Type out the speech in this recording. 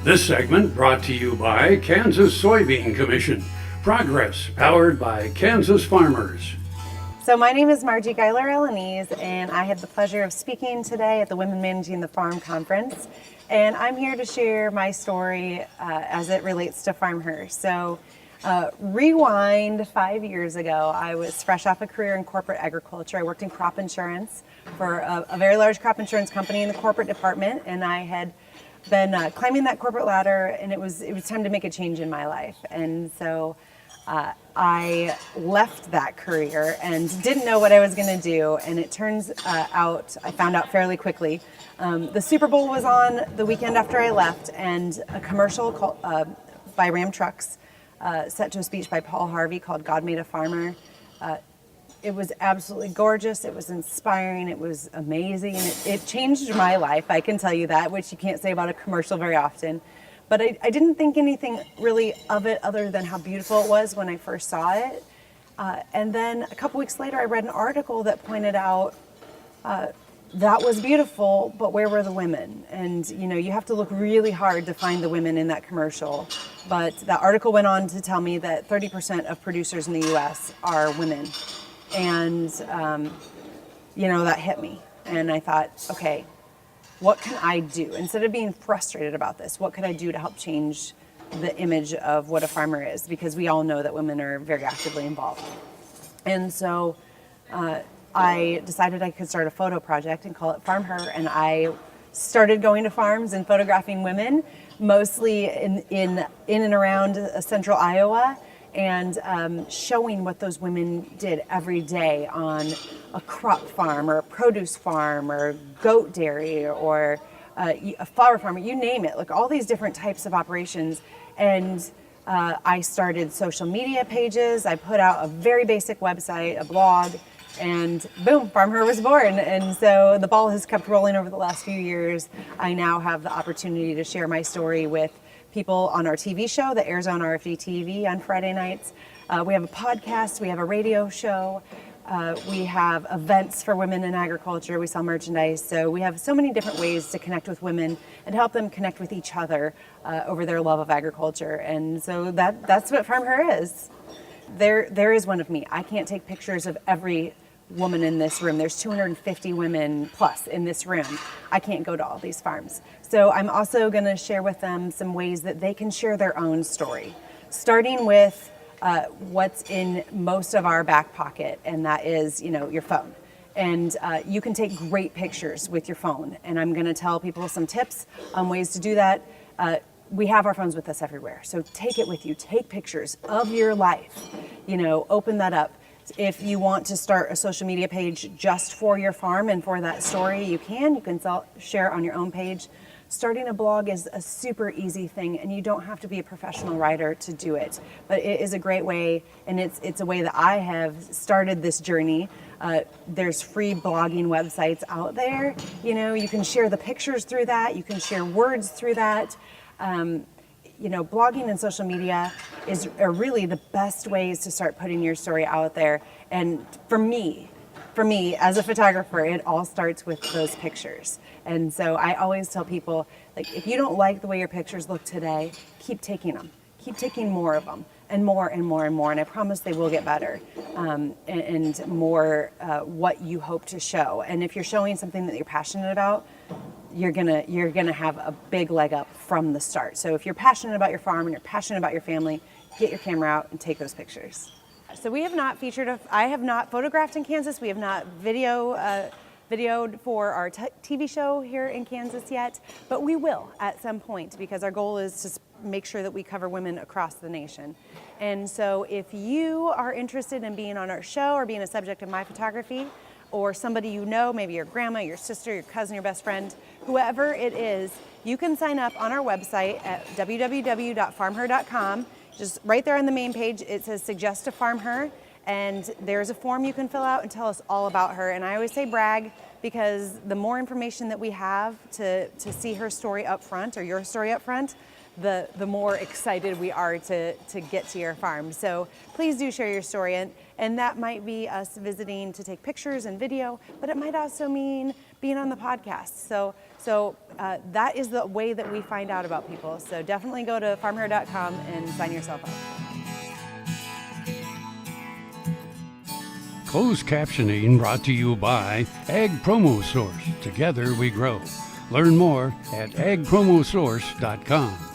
This segment brought to you by Kansas Soybean Commission. Progress powered by Kansas farmers. So my name is Marji Guyler Alaniz, and I had the pleasure of speaking today at the Women Managing the Farm Conference. And I'm here to share my story as it relates to FarmHer. So rewind 5 years ago, I was fresh off a career in corporate agriculture. I worked in crop insurance for a very large crop insurance company in the corporate department, and I had been climbing that corporate ladder, and it was time to make a change in my life. And so I left that career and didn't know what I was going to do, and it turns out, I found out fairly quickly, the Super Bowl was on the weekend after I left, and a commercial called, by Ram Trucks, set to a speech by Paul Harvey called God Made a Farmer. It was absolutely gorgeous, it was inspiring, it was amazing, and it changed my life, I can tell you that, which you can't say about a commercial very often. But I didn't think anything really of it other than how beautiful it was when I first saw it. And then a couple weeks later, I read an article that pointed out that was beautiful, but where were the women? And you know, you have to look really hard to find the women in that commercial. But that article went on to tell me that 30% of producers in the US are women. And, you know, that hit me. And I thought, okay, what can I do? Instead of being frustrated about this, what could I do to help change the image of what a farmer is? Because we all know that women are very actively involved. And so I decided I could start a photo project and call it FarmHer. And I started going to farms and photographing women, mostly in and around central Iowa, and showing what those women did every day on a crop farm or a produce farm or goat dairy or a flower farm, you name it, like all these different types of operations. And I started social media pages. I put out a very basic website, a blog, and boom, FarmHer was born. And so the ball has kept rolling over the last few years. I now have the opportunity to share my story with people on our TV show that airs on RFD TV on Friday nights. We have a podcast, we have a radio show, we have events for women in agriculture, we sell merchandise. So we have so many different ways to connect with women and help them connect with each other over their love of agriculture. And so that's what FarmHer is. There is one of me. I can't take pictures of every woman in this room. There's 250 women plus in this room. I can't go to all these farms. So I'm also going to share with them some ways that they can share their own story, starting with what's in most of our back pocket, and that is, you know, your phone. And you can take great pictures with your phone, and I'm going to tell people some tips on ways to do that. We have our phones with us everywhere, so take it with you. Take pictures of your life. You know, open that up. If you want to start a social media page just for your farm and for that story, you can share on your own page. Starting a blog is a super easy thing, and you don't have to be a professional writer to do it. But it is a great way, and it's a way that I have started this journey. There's free blogging websites out there. You know, you can share the pictures through that. You can share words through that. You know, blogging and social media are really the best ways to start putting your story out there. And for me, as a photographer, it all starts with those pictures. And so I always tell people, like, if you don't like the way your pictures look today, keep taking them. Keep taking more of them, and more and more and more. And I promise they will get better and more what you hope to show. And if you're showing something that you're passionate about, you're gonna have a big leg up from the start. So if you're passionate about your farm and you're passionate about your family, get your camera out and take those pictures. So we have not I have not photographed in Kansas. We have not videoed for our TV show here in Kansas yet, but we will at some point, because our goal is to make sure that we cover women across the nation. And so if you are interested in being on our show or being a subject of my photography, or somebody you know, maybe your grandma, your sister, your cousin, your best friend, whoever it is, you can sign up on our website at www.farmher.com. Just right there on the main page, it says Suggest a FarmHer, and there's a form you can fill out and tell us all about her. And I always say brag, because the more information that we have to see her story up front, or your story up front, the more excited we are to get to your farm. So please do share your story, and that might be us visiting to take pictures and video, but it might also mean being on the podcast. So that is the way that we find out about people. So definitely go to FarmHer.com and sign yourself up. Closed captioning brought to you by Ag Promo Source. Together we grow. Learn more at agpromosource.com.